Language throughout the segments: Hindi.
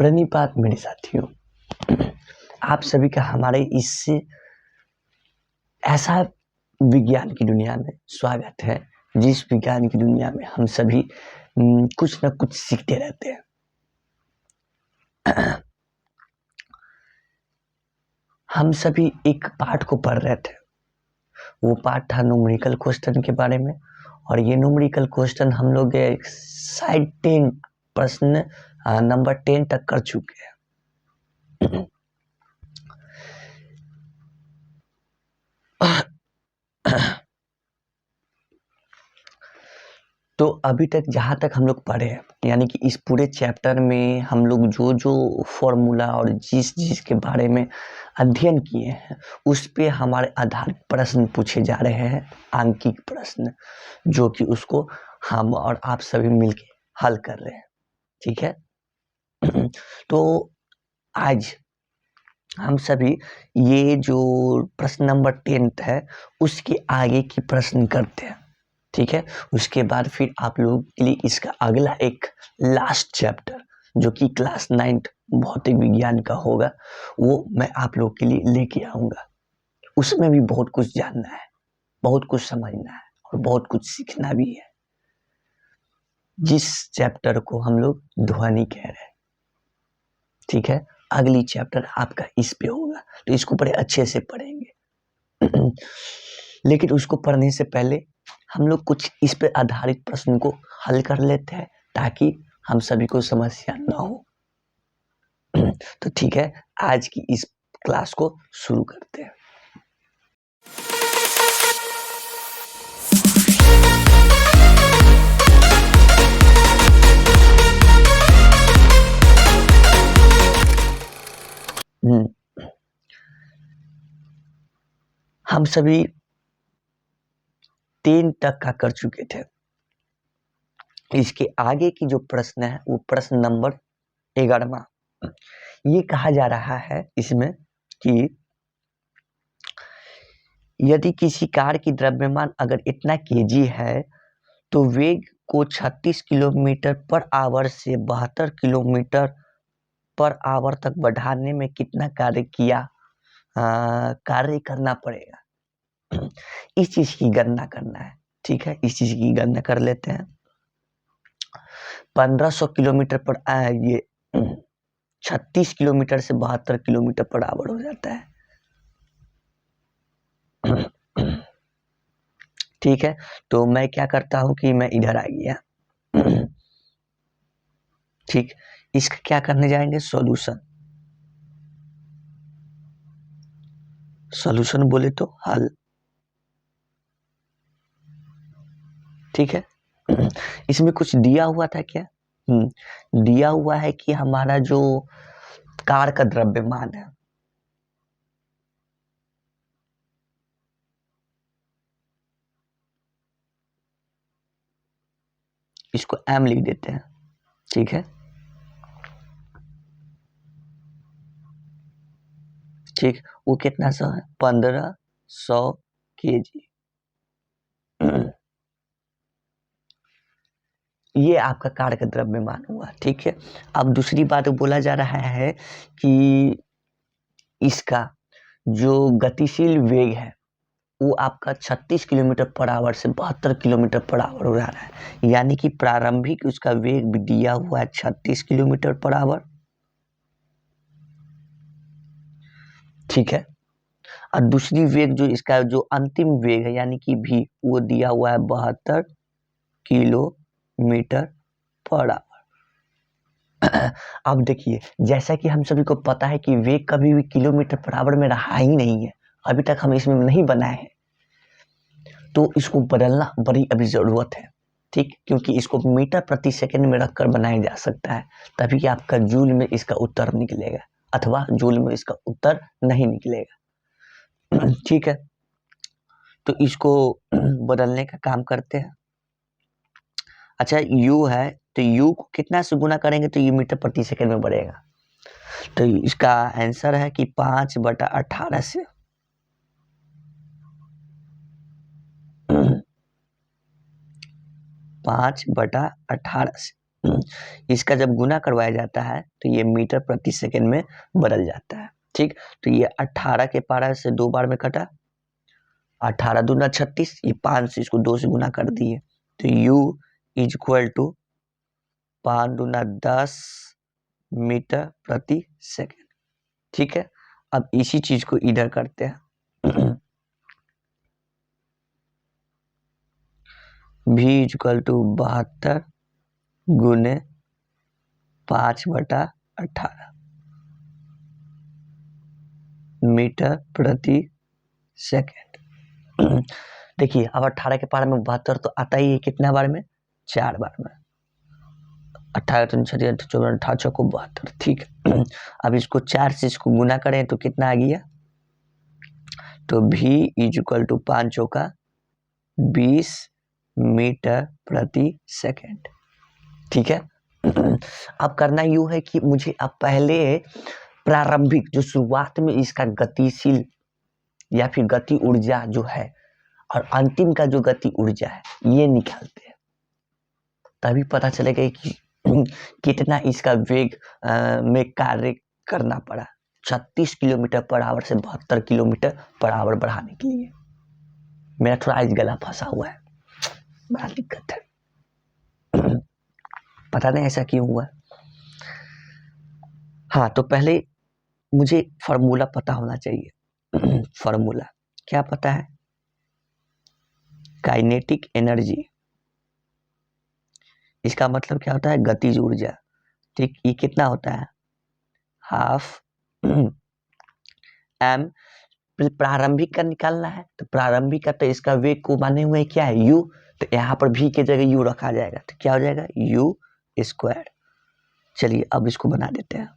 प्रणिपात मेरे साथियों, आप सभी का हमारे इस ऐसा विज्ञान की दुनिया में स्वागत है, जिस विज्ञान की दुनिया में हम सभी कुछ न कुछ सीखते रहते हैं। हम सभी एक पाठ को पढ़ रहे थे। वो पाठ था न्यूमेरिकल क्वेश्चन के बारे में, और ये न्यूमेरिकल क्वेश्चन हम लोग साइड 10 प्रश्न नंबर 10 तक कर चुके हैं। तो अभी तक जहाँ तक हम लोग पढ़े हैं, यानी कि इस पूरे चैप्टर में हम लोग जो जो फॉर्मूला और जिस के बारे में अध्ययन किए हैं, उस पे हमारे आधारित प्रश्न पूछे जा रहे हैं, आंकिक प्रश्न, जो कि उसको हम और आप सभी मिलके हल कर रहे हैं। ठीक है। तो आज हम सभी ये जो प्रश्न नंबर 10 है, उसके आगे की प्रश्न करते हैं। ठीक है। उसके बाद फिर आप लोगों के लिए इसका अगला एक लास्ट चैप्टर, जो कि क्लास 9 भौतिक विज्ञान का होगा, वो मैं आप लोगों के लिए लेके आऊँगा। उसमें भी बहुत कुछ जानना है, बहुत कुछ समझना है और बहुत कुछ सीखना भी है, जिस चैप्टर को हम लोग ध्वनि कह रहे हैं। ठीक है। अगली चैप्टर आपका इस पे होगा, तो इसको बड़े अच्छे से पढ़ेंगे। लेकिन उसको पढ़ने से पहले हम लोग कुछ इस पे आधारित प्रश्न को हल कर लेते हैं, ताकि हम सभी को समस्या ना हो। तो ठीक है, आज की इस क्लास को शुरू करते हैं। हम सभी 10 तक का कर चुके थे। इसके आगे की जो प्रश्न है, वो प्रश्न नंबर 11वां। ये कहा जा रहा है इसमें कि यदि किसी कार की द्रव्यमान अगर इतना केजी है, तो वेग को 36 किलोमीटर पर आवर से 72 किलोमीटर पर आवर तक बढ़ाने में कितना कार्य करना पड़ेगा। इस चीज की गणना करना है। ठीक है, इस चीज की गणना कर लेते हैं। 1500 किलोमीटर पर ये 36 किलोमीटर से 72 किलोमीटर पर आवर हो जाता है। ठीक है, तो मैं क्या करता हूं कि मैं इधर आ गया। ठीक, इसका क्या करने जाएंगे, सॉल्यूशन बोले तो हल। ठीक है। इसमें कुछ दिया हुआ था क्या? दिया हुआ है कि हमारा जो कार का द्रव्यमान है, इसको m लिख देते हैं। ठीक है। ठीक, वो कितना सौ है, 1500 kg। ये आपका कार का द्रव्यमान हुआ। ठीक है। अब दूसरी बात बोला जा रहा है कि इसका जो गतिशील वेग है, वो आपका 36 किलोमीटर पर आवर से 72 किलोमीटर पर आवर हो रहा है, यानी कि प्रारंभिक उसका वेग भी दिया हुआ है 36 किलोमीटर पर आवर। ठीक है। और दूसरी वेग जो इसका जो अंतिम वेग है, यानी कि भी, वो दिया हुआ है 72 किलोमीटर पर आवर। अब देखिए, जैसा कि हम सभी को पता है कि वेग कभी भी किलोमीटर पर आवर में रहा ही नहीं है, अभी तक हम इसमें नहीं बनाए हैं, तो इसको बदलना बड़ी अभी जरूरत है। ठीक, क्योंकि इसको मीटर प्रति सेकंड में रखकर बनाया जा सकता है, तभी आपका जूल में इसका उत्तर निकलेगा, अथवा जूल में इसका उत्तर नहीं निकलेगा। ठीक है, तो इसको बदलने का काम करते हैं। अच्छा, u है, तो u को कितना से गुना करेंगे तो u मीटर प्रति सेकंड में बढ़ेगा। तो इसका आंसर है कि 5/18 से 5/18 से इसका जब गुना करवाया जाता है तो ये मीटर प्रति सेकंड में बदल जाता है। ठीक, तो ये 18 के पारा से 2 बार में कटा, 18 दूना 36, ये 5 से इसको 2 से गुना कर दिए तो u इज इक्वल टू 5 दूना 10 मीटर प्रति सेकंड। ठीक है, अब इसी चीज को इधर करते हैं। v इज इक्वल टू 72 गुने 5/18 मीटर प्रति सेकंड। देखिए अब 18 के पार में 72 तो आता ही है कितना बार में, 4 बार में। 18 3 6 14 18 चौको 72। ठीक है, अब इसको 4 से इसको गुना करें तो कितना आ गया, तो v इज इक्वल टू 5 चौका 20 मीटर प्रति सेकंड। ठीक है, अब करना यूं है कि मुझे अब पहले प्रारंभिक जो शुरुआत में इसका गतिशील या फिर गति ऊर्जा जो है और अंतिम का जो गति ऊर्जा है ये निकालते हैं, तभी पता चलेगा कि कितना इसका वेग में कार्य करना पड़ा 36 किलोमीटर पर आवर से 72 किलोमीटर पर आवर बढ़ाने के लिए। मेरा थोड़ा आज गला फंसा हुआ है, बड़ा दिक्कत है, पता नहीं ऐसा क्यों हुआ। हाँ, तो पहले मुझे फॉर्मूला पता होना चाहिए। फॉर्मूला क्या पता है, काइनेटिक एनर्जी, इसका मतलब क्या होता है, गतिज ऊर्जा। ठीक, ये कितना होता है, हाफ एम। प्रारंभिक का निकालना है तो प्रारंभिक का तो इसका वेग को माने हुए क्या है, u, तो यहाँ पर v के जगह u रखा जाएगा तो क्या हो जाएगा, u स्क्वायर। चलिए अब इसको बना देते हैं,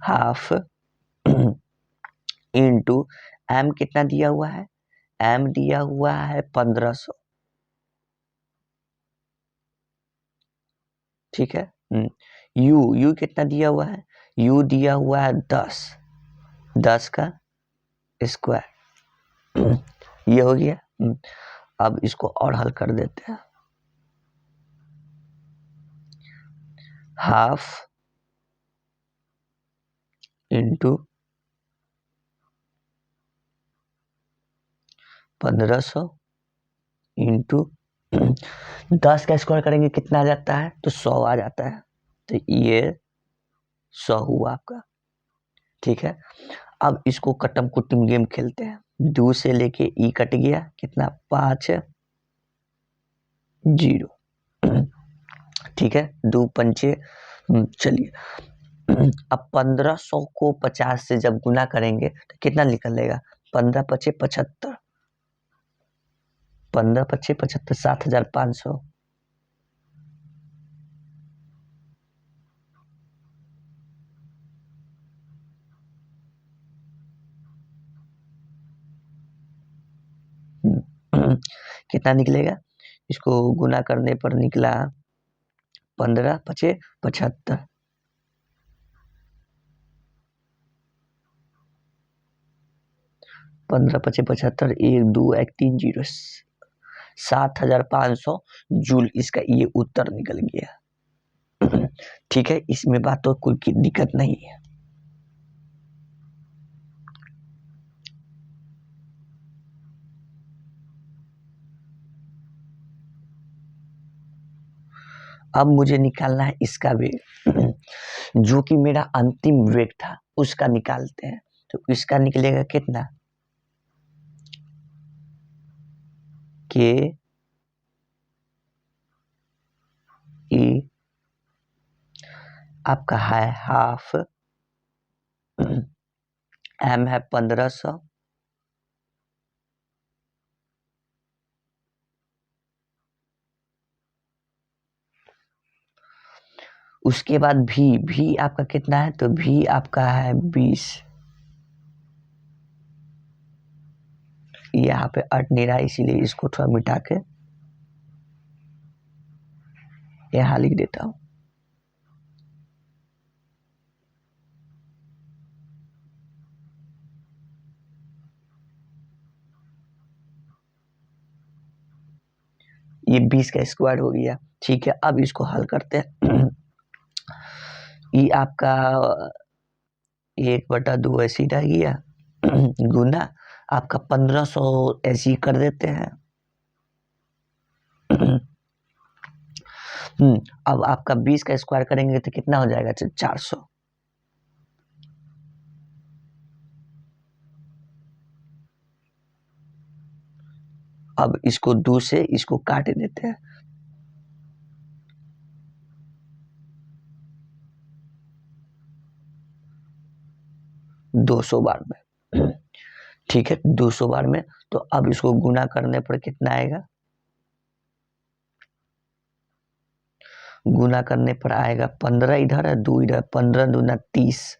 हाफ इंटू एम कितना दिया हुआ है, एम दिया हुआ है 1500। ठीक है, यू कितना दिया हुआ है, यू दिया हुआ है 10 का स्क्वायर। ये हो गया। अब इसको और हल कर देते हैं, हाफ इंटू 1500 इंटू 10 का स्क्वायर करेंगे कितना आ जाता है, तो 100 आ जाता है, तो ये 100 हुआ आपका। ठीक है, अब इसको कटम कुटम गेम खेलते हैं, 2 से लेके ई कट गया कितना, 5 0। ठीक है, 2 पंचे, चलिए अब 1500 को 50 से जब गुना करेंगे तो कितना निकलेगा, 15 पचे 75, 15 पचे 75, 7500। कितना निकलेगा, इसको गुना करने पर निकला 15 पचे 75, 15 पचे 75, 1 2 1 3 0, 7500 जूल इसका ये उत्तर निकल गया। ठीक है, इसमें बात तो कोई दिक्कत नहीं है। अब मुझे निकालना है इसका वेग, जो कि मेरा अंतिम वेग था उसका निकालते हैं, तो इसका निकलेगा कितना, के ई आपका है हाफ, एम है 1500, उसके बाद भी आपका कितना है, तो भी आपका है 20। यहाँ पे अट नहीं रहा इसीलिए इसको थोड़ा मिटा के यहाँ लिख देता हूँ। ये 20 का स्क्वायर हो गया। ठीक है, अब इसको हल करते हैं। ये आपका 1/2 ऐसे ही रह गया गुना आपका 1500 ऐसे ही कर देते हैं। अब आपका 20 का स्क्वायर करेंगे तो कितना हो जाएगा? 400। अब इसको 2 से इसको काट देते हैं। दो 200 बार में। ठीक है, 200 बार में। तो अब इसको गुना करने पर कितना आएगा? गुना करने पर आएगा 15 इधर है, 2 इधर, 15 दूना 30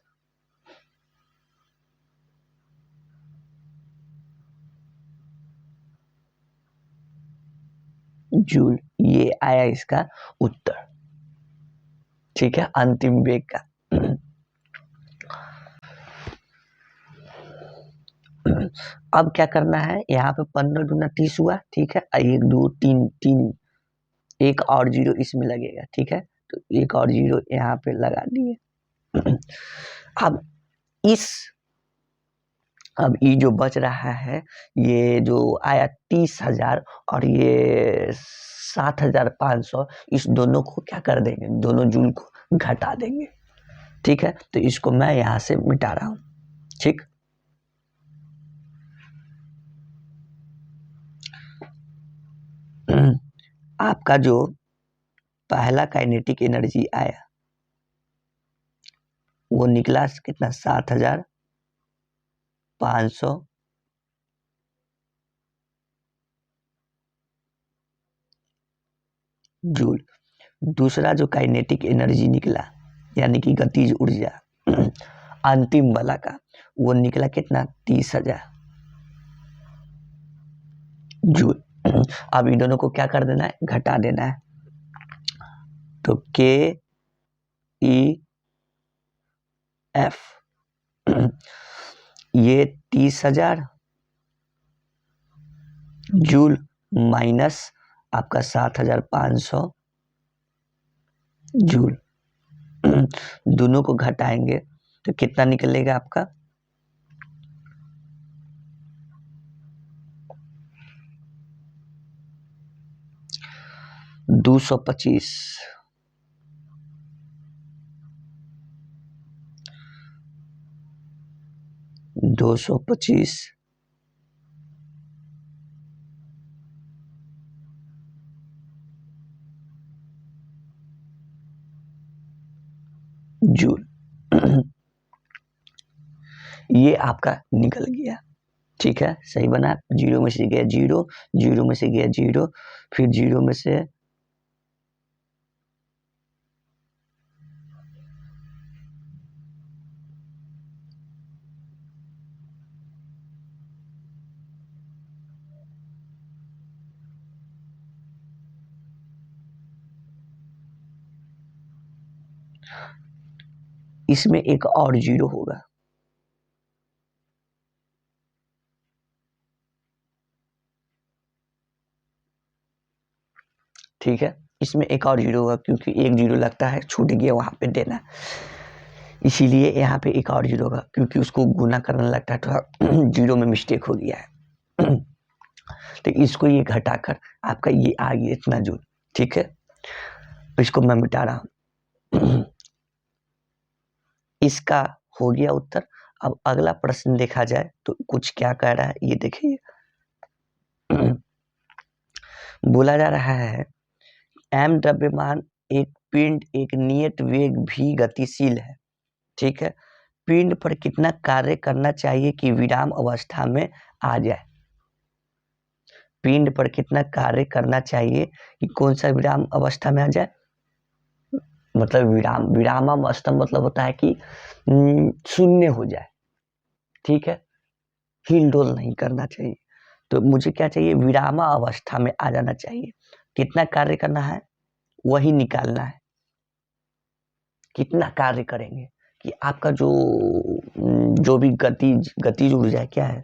जूल। ये आया इसका उत्तर। ठीक है, अंतिम वेग का। अब क्या करना है? यहाँ पे 15 दूना 30 हुआ। ठीक है, 1 2 3 3 एक और 0 इसमें लगेगा। ठीक है, तो एक और 0 यहाँ पे लगा दिए। अब इस अब ये जो बच रहा है, ये जो आया 30,000 और ये 7,500, इस दोनों को क्या कर देंगे? दोनों जूल को घटा देंगे। ठीक है, तो इसको मैं यहाँ से मिटा रहा हूँ। ठीक, आपका जो पहला काइनेटिक एनर्जी आया वो निकला कितना? 7,500 जूल। दूसरा जो काइनेटिक एनर्जी निकला यानी कि गतिज ऊर्जा अंतिम वाला का, वो निकला कितना? 30,000 जूल। अब इन दोनों को क्या कर देना है? घटा देना है। तो के ई एफ ये 30,000 जूल माइनस आपका 7,500 जूल। दोनों को घटाएंगे तो कितना निकलेगा आपका? 225। 225 जूल। ये आपका निकल गया। ठीक है, सही बना। 0 में से गया 0, 0 में से गया 0, फिर 0 में से इसमें एक और 0 होगा। ठीक है, इसमें एक और 0 होगा क्योंकि एक 0 लगता है, छूट गया वहां पे देना, इसीलिए यहाँ पे एक और 0 होगा क्योंकि उसको गुना करने लगता है, थोड़ा 0 में मिस्टेक हो गया है। तो इसको ये घटाकर आपका ये आ गया इतना जूल। ठीक है, इसको मैं मिटा रहा हूं। इसका हो गया उत्तर। अब अगला प्रश्न देखा जाए तो कुछ क्या कह रहा है ये देखिए। बोला जा रहा है एम द्रव्यमान एक पिंड एक नियत वेग भी गतिशील है। ठीक है, पिंड पर कितना कार्य करना चाहिए कि विराम अवस्था में आ जाए? पिंड पर कितना कार्य करना चाहिए कि कौन सा विराम अवस्था में आ जाए? मतलब विराम अवस्था मतलब होता है कि शून्य हो जाए। ठीक है, हिल डोल नहीं करना चाहिए। तो मुझे क्या चाहिए? विराम अवस्था में आ जाना चाहिए। कितना कार्य करना है वही निकालना है। कितना कार्य करेंगे कि आपका जो भी गतिज ऊर्जा क्या है?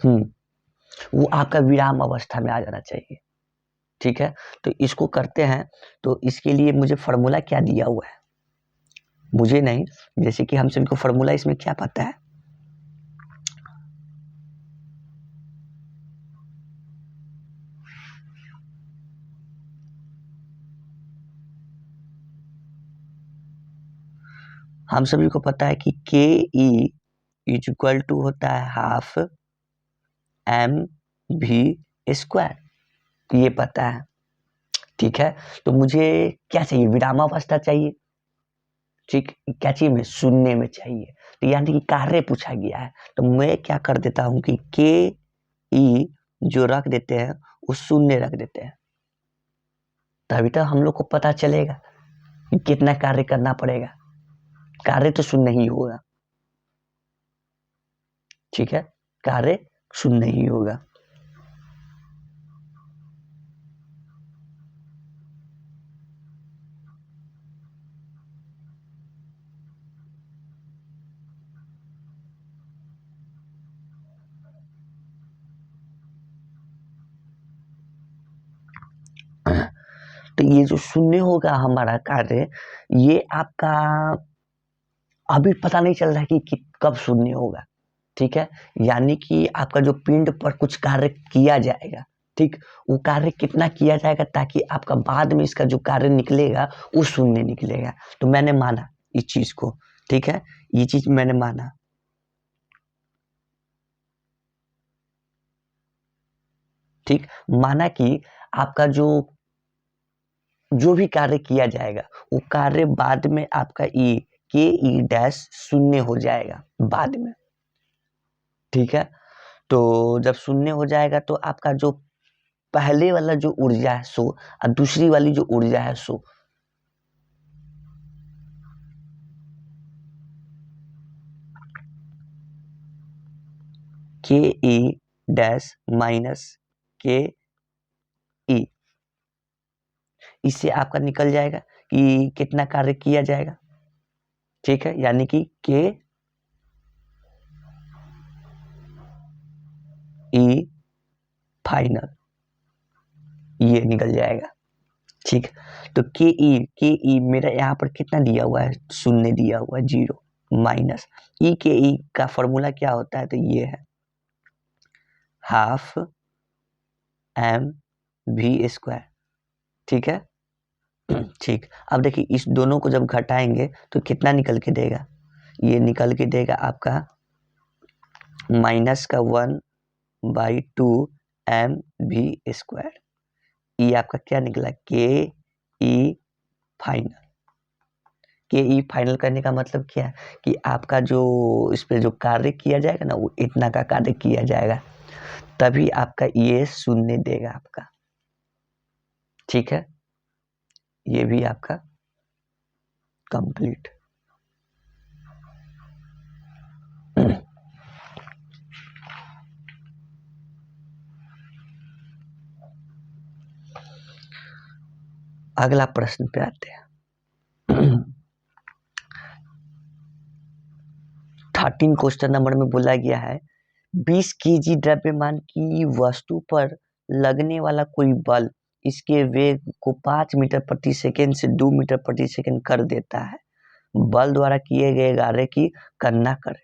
वो आपका विराम अवस्था में आ जाना चाहिए। ठीक है, तो इसको करते हैं। तो इसके लिए मुझे फॉर्मूला क्या दिया हुआ है, मुझे नहीं, जैसे कि हम सभी को फॉर्मूला इसमें क्या पता है, हम सभी को पता है कि के ई इज इक्वल टू होता है हाफ एम भी स्क्वायर, ये पता है। ठीक है, तो मुझे क्या चाहिए, विरामावस्था चाहिए। ठीक, क्या चाहिए, में शून्य में चाहिए। तो यानी कि कार्य पूछा गया है, तो मैं क्या कर देता हूं कि के ई जो रख देते हैं वो शून्य रख देते हैं, तभी तो हम लोग को पता चलेगा कि कितना कार्य करना पड़ेगा। कार्य तो शून्य ही होगा। ठीक है, कार्य शून्य ही होगा। तो ये जो शून्य होगा हमारा कार्य, ये आपका अभी पता नहीं चल रहा है कि कब शून्य होगा। ठीक है, यानी कि आपका जो पिंड पर कुछ कार्य किया जाएगा, ठीक, वो कार्य कितना किया जाएगा ताकि आपका बाद में इसका जो कार्य निकलेगा वो शून्य निकलेगा। तो मैंने माना इस चीज को। ठीक है, ये चीज मैंने माना। ठीक, माना कि आपका जो भी कार्य किया जाएगा वो कार्य बाद में आपका ई के ई डैश शून्य हो जाएगा बाद में। ठीक है, तो जब शून्य हो जाएगा तो आपका जो पहले वाला जो ऊर्जा है सो, और दूसरी वाली जो ऊर्जा है सो, के ई डैश माइनस के ई, इससे आपका निकल जाएगा कि कितना कार्य किया जाएगा। ठीक है, यानी कि के ई फाइनल, ये निकल जाएगा। ठीक, तो के ई मेरा यहाँ पर कितना दिया हुआ है, शून्य दिया हुआ है, 0 माइनस ई के ई का फॉर्मूला क्या होता है, तो ये है हाफ एम भी स्क्वायर। ठीक है, ठीक, अब देखिए इस दोनों को जब घटाएंगे तो कितना निकल के देगा, ये निकल के देगा आपका माइनस का 1/2 एम भी स्क्वायर। ये आपका क्या निकला, के ई फाइनल। के ई फाइनल करने का मतलब क्या है कि आपका जो इस पे जो कार्य किया जाएगा ना वो इतना का कार्य किया जाएगा, तभी आपका ये शून्य देगा आपका। ठीक है, ये भी आपका कंप्लीट। अगला प्रश्न पे आते हैं। 13 क्वेश्चन नंबर में बोला गया है 20 केजी द्रव्यमान की वस्तु पर लगने वाला कोई बल इसके वेग को 5 मीटर प्रति सेकंड से 2 मीटर प्रति सेकंड कर देता है। बल द्वारा किए गए कार्य की गणना करें।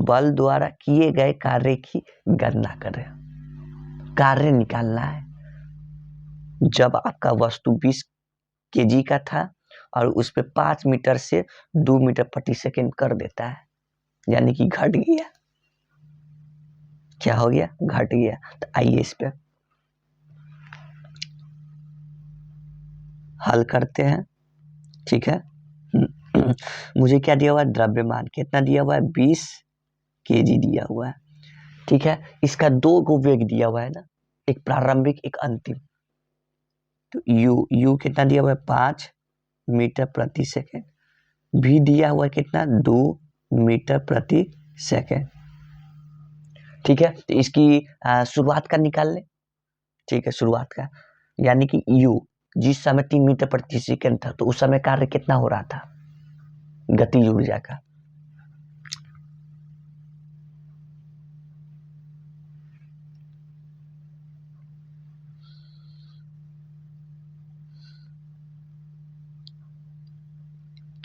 बल द्वारा किए गए कार्य की गणना करें, कार्य निकालना है। जब आपका वस्तु 20 केजी का था और उस पे 5 मीटर से 2 मीटर प्रति सेकंड कर देता है, यानी कि घट गया। क्या हो गया, घट गया। तो आइए इस पे हल करते हैं। ठीक है, मुझे क्या दिया हुआ है, द्रव्यमान कितना दिया हुआ है, 20 केजी दिया हुआ है। ठीक है, इसका 2 गो वेग दिया हुआ है ना, एक प्रारंभिक एक अंतिम। तो यू कितना दिया हुआ है, 5 मीटर प्रति सेकंड। भी दिया हुआ है कितना, 2 मीटर प्रति सेकंड। ठीक है, तो इसकी शुरुआत का निकाल ले। ठीक है, शुरुआत का यानी कि यू जिस समय 3 मीटर प्रति सेकंड था तो उस समय कार्य कितना हो रहा था, गतिज ऊर्जा का।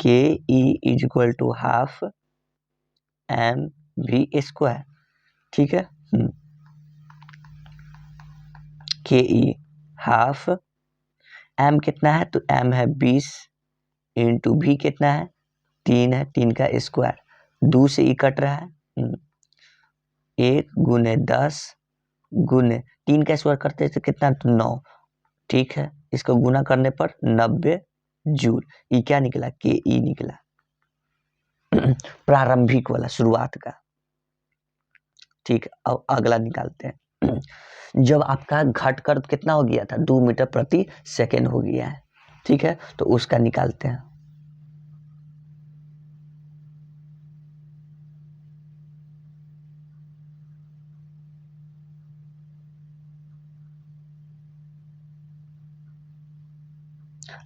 K E is equal to half m v square, ठीक है। के ई हाफ एम कितना है, तो एम है 20 इंटू भी कितना है 3 है, 3 का स्क्वायर, 2 से ई कट रहा है, 1 गुने 10 गुने 3 का स्क्वायर करते तो कितना, तो 9, ठीक है। इसको गुना करने पर 90 जूल। ये क्या निकला, के ई निकला प्रारंभिक वाला, शुरुआत का, ठीक। अब अगला निकालते हैं। जब आपका घटकर कितना हो गया था, 2 मीटर प्रति सेकेंड हो गया है, ठीक है, तो उसका निकालते हैं।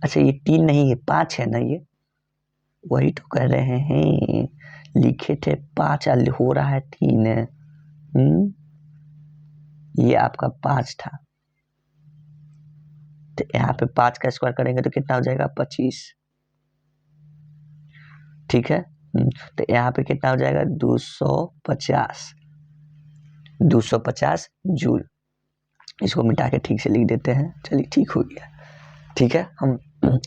अच्छा ये 3 नहीं है 5 है ना, ये वही तो कह रहे हैं, लिखे थे 5 हो रहा है 3 है। ये आपका 5 था, तो यहाँ पे 5 का स्क्वायर करेंगे तो कितना हो जाएगा 25, ठीक है। तो यहाँ पे कितना हो जाएगा 250 जूल। इसको मिटा के ठीक से लिख देते हैं, चलिए ठीक हो गया, ठीक है। हम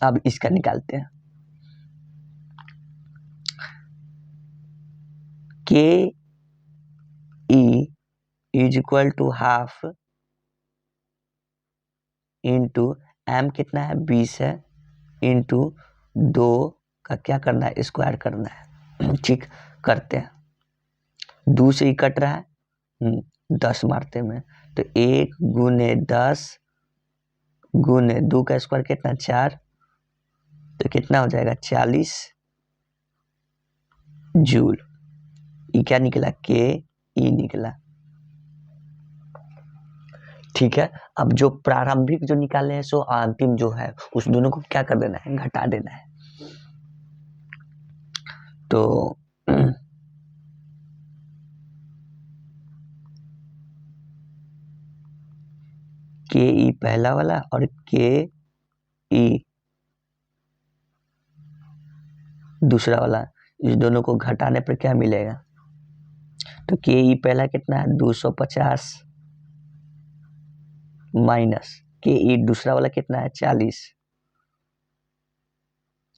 अब इसका निकालते हैं। K E is equal to half into m कितना है 20 है, इंटू 2 का क्या करना है, स्क्वायर करना है, ठीक। करते हैं, 2 से ही कट रहा है, 10 मारते में, तो 1 गुने 10 गुने 2 का स्क्वायर कितना 4, तो कितना हो जाएगा 40 जूल। ये क्या निकला, के ई निकला, ठीक है। अब जो प्रारंभिक जो निकाले हैं सो अंतिम जो है उस दोनों को क्या कर देना है, घटा देना है। तो के ई पहला वाला और के ई दूसरा वाला, इस दोनों को घटाने पर क्या मिलेगा, तो के ई पहला कितना है 250 माइनस के ई दूसरा वाला कितना है 40,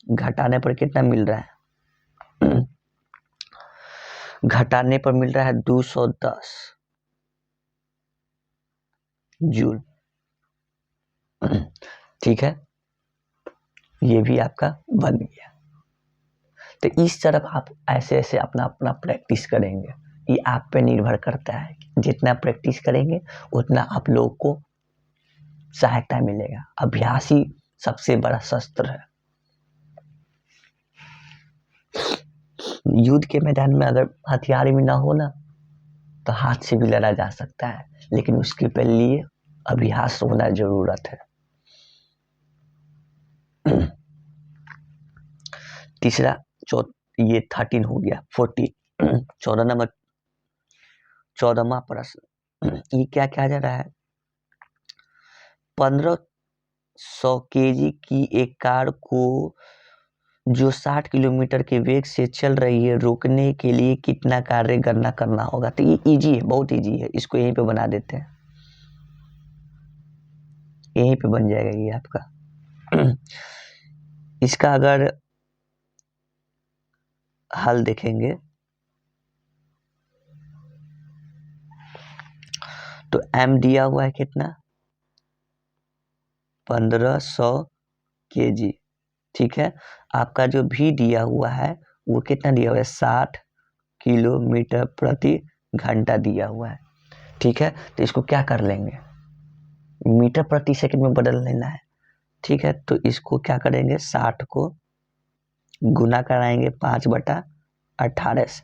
घटाने पर कितना मिल रहा है घटाने पर मिल रहा है 210 जूल, ठीक है। ये भी आपका बन गया। तो इस तरफ आप ऐसे ऐसे अपना अपना प्रैक्टिस करेंगे, ये आप पे निर्भर करता है, जितना प्रैक्टिस करेंगे उतना आप लोगों को सहायता मिलेगा। अभ्यास ही सबसे बड़ा शस्त्र है। युद्ध के मैदान में अगर हथियार भी ना हो ना, तो हाथ से भी लड़ा जा सकता है, लेकिन उसके लिए अभ्यास होना जरूरत है। तीसरा ये 13 हो गया, 14 14 नंबर 14वां प्रश्न, ये क्या कहा जा रहा है, 1500 केजी की एक कार को जो 60 किलोमीटर के वेग से चल रही है रोकने के लिए कितना कार्य गणना करना होगा। तो ये इजी है, बहुत इजी है, इसको यहीं पे बना देते हैं, यहीं पे बन जाएगा ये आपका। इसका अगर हल देखेंगे तो m दिया हुआ है कितना 1500 केजी, ठीक है। आपका जो भी दिया हुआ है वो कितना दिया हुआ है 60 किलोमीटर प्रति घंटा दिया हुआ है, ठीक है। तो इसको क्या कर लेंगे, मीटर प्रति सेकंड में बदल लेना है, ठीक है। तो इसको क्या करेंगे 60 को गुना कराएंगे 5/18 से,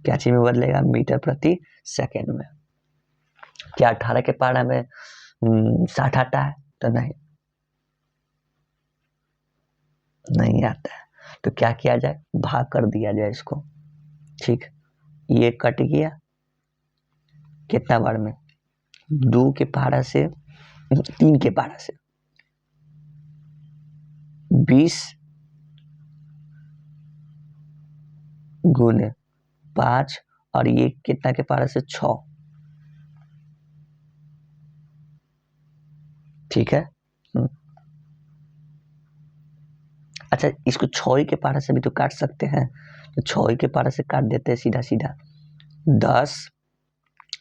क्या चीज में बदलेगा, मीटर प्रति सेकंड में। क्या 18 के पारा में 60 आता है, तो नहीं आता है। तो क्या किया जाए, भाग कर दिया जाए इसको, ठीक। ये कट गया कितना बार में, 2 के पारा से 3 के पारा से 20 गुने 5 और ये कितना के पारा से 6, ठीक है। अच्छा, इसको 6 के पारा से भी तो काट सकते हैं, तो 6 के पारा से काट देते हैं सीधा सीधा। 10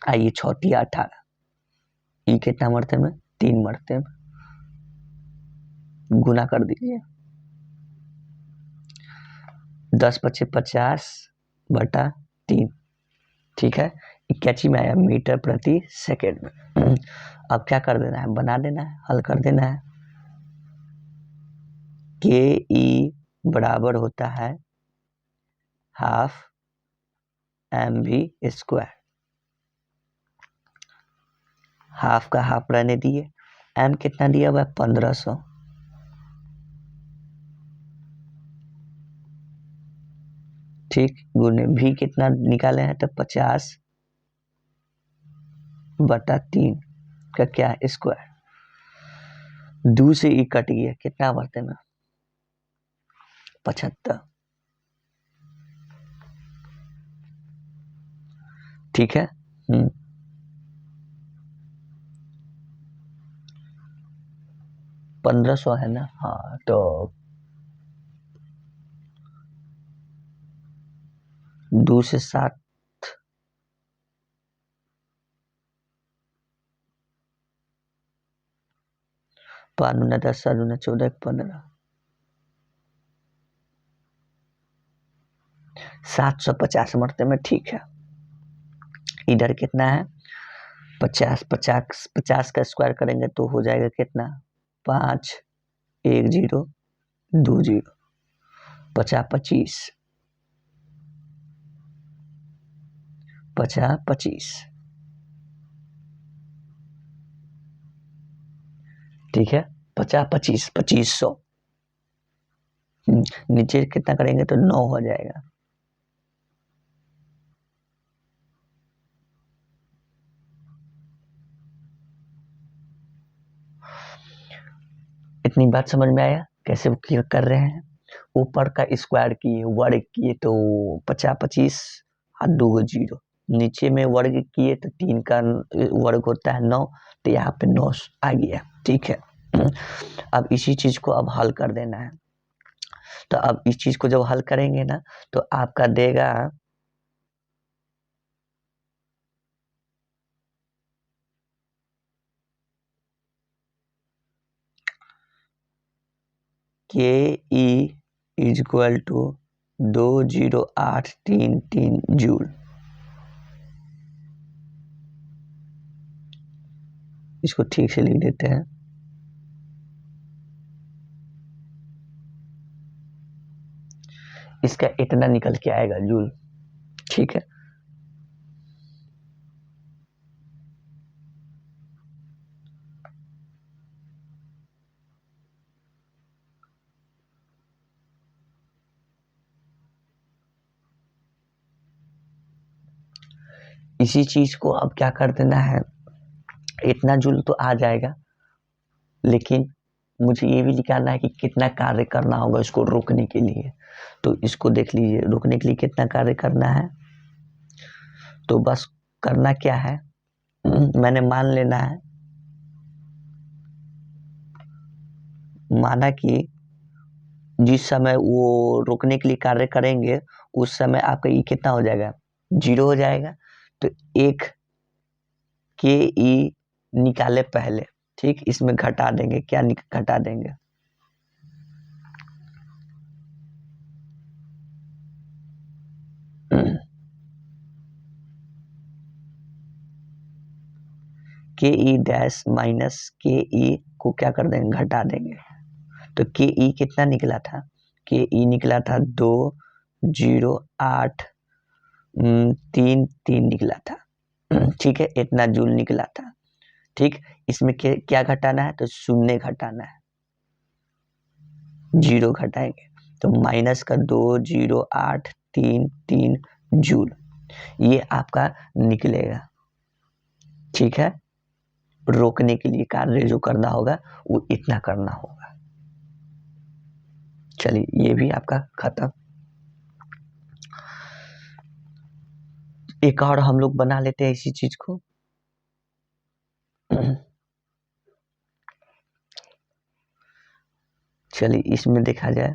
आइए 6 × 18, ये कितना मरते में 3 मरते में, गुना कर दीजिए। 10 × 5 = 50/3, ठीक है। कैची में आया मीटर प्रति सेकेंड में। अब क्या कर देना है, बना देना है, हल कर देना है। के ई बराबर होता है ½ mv², हाफ का हाफ रहने दिए। एम कितना दिया हुआ है 1500, ठीक, गुने भी कितना निकाले हैं तो 50/3 का क्या है स्क्वायर। 2 से ई कट गया, कितना बढ़ते में 75, ठीक है। 1500 है ना, हाँ, तो 2 से 7, 5 × 10 7 × 14 15, 750 मरते में, ठीक है। इधर कितना है 50 50 50 का स्क्वायर करेंगे तो हो जाएगा कितना 5 1 0 2 0, 50 25 50 25, ठीक है। 50 25 2500, नीचे कितना करेंगे तो 9 हो जाएगा। इतनी बात समझ में आया कैसे वो कर रहे हैं। ऊपर का स्क्वायर किए, वर्ग किए तो 50 25 और 2 0, नीचे में वर्ग किए तो 3 का वर्ग होता है 9, तो यहाँ पे 9 आ गया, ठीक है। अब इसी चीज को अब हल कर देना है। तो अब इस चीज को जब हल करेंगे ना तो आपका देगा के ई = 20833 जूल। इसको ठीक से लिख देते हैं। इसका इतना निकल के आएगा जूल, ठीक है। इसी चीज को अब क्या कर देना है, इतना जूल तो आ जाएगा, लेकिन मुझे ये भी निकालना है कि कितना कार्य करना होगा इसको रोकने के लिए। तो इसको देख लीजिए, रोकने के लिए कितना कार्य करना है। तो बस करना क्या है, मैंने मान लेना है, माना कि जिस समय वो रोकने के लिए कार्य करेंगे उस समय आपका ई कितना हो जाएगा 0 हो जाएगा। तो एक के ई निकाले पहले, ठीक, इसमें घटा देंगे, क्या घटा देंगे के ई डैश माइनस के ई को क्या कर देंगे घटा देंगे। तो के ई कितना निकला था, के ई निकला था 20833 निकला था, ठीक है, इतना जूल निकला था, ठीक। इसमें क्या घटाना है, तो शून्य घटाना है, 0 घटाएंगे तो माइनस का 20833 जूल, ये आपका निकलेगा, ठीक है। रोकने के लिए कार्य जो करना होगा वो इतना करना होगा। चलिए ये भी आपका खत्म। एक और हम लोग बना लेते हैं इसी चीज को। चलिए इसमें देखा जाए,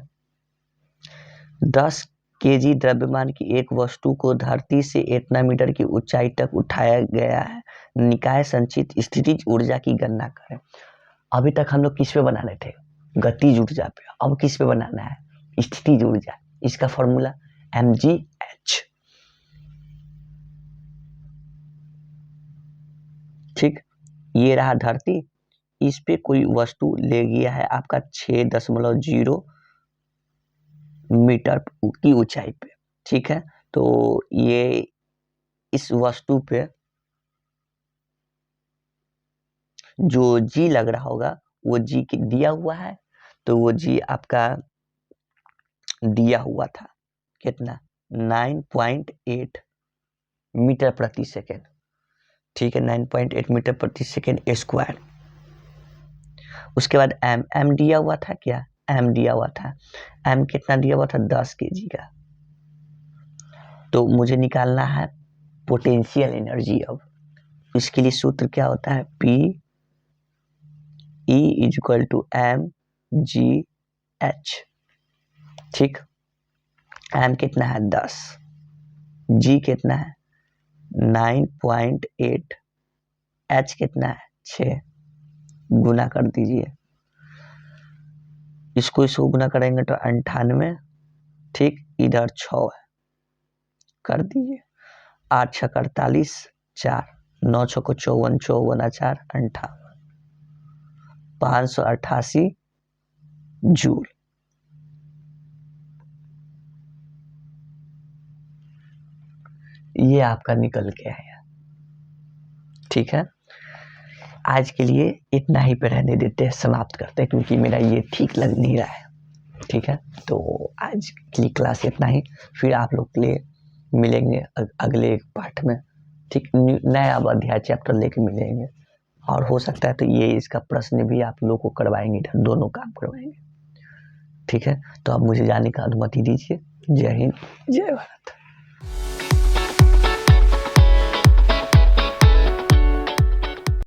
10 केजी द्रव्यमान की एक वस्तु को धरती से इतना मीटर की ऊंचाई तक उठाया गया है, निकाय संचित स्थितिज ऊर्जा की गणना करें। अभी तक हम लोग किस पे बनाने थे? गतिज ऊर्जा पे। अब किस पे बनाना है? स्थितिज ऊर्जा। इसका फॉर्मूला mgh। ठीक, ये रहा धरती, इस पे कोई वस्तु ले गया है आपका 6.0 मीटर की ऊंचाई पे। ठीक है, तो ये इस वस्तु पे जो जी लग रहा होगा वो जी दिया हुआ है, तो वो जी आपका दिया हुआ था कितना? 9.8 मीटर प्रति सेकेंड। ठीक है, 9.8 मीटर प्रति सेकेंड स्क्वायर। उसके बाद एम दिया हुआ था, क्या एम दिया हुआ था, एम कितना दिया हुआ था? 10 केजी का। तो मुझे निकालना है पोटेंशियल एनर्जी। अब इसके लिए सूत्र क्या होता है? P E equal to mgh। ठीक, एम कितना है? 10, जी कितना है? 9.8, एच कितना है? 6। गुना कर दीजिए, इसको गुना करेंगे तो 98। ठीक, इधर 6 है, कर दीजिए। 8 6 48, 4 9 6 को 54, 54 4 58, 588 जूल। ये आपका निकल के आया। ठीक है, आज के लिए इतना ही पे रहने देते हैं, समाप्त करते हैं, क्योंकि मेरा ये ठीक लग नहीं रहा है। ठीक है, तो आज के लिए क्लास इतना ही, फिर आप लोग के लिए मिलेंगे अगले पाठ में। ठीक, नया अध्याय चैप्टर लेके मिलेंगे, और हो सकता है तो ये इसका प्रश्न भी आप लोग को करवाएंगे, दोनों काम करवाएंगे। ठीक है, तो अब मुझे जाने का अनुमति दीजिए। जय हिंद, जय भारत।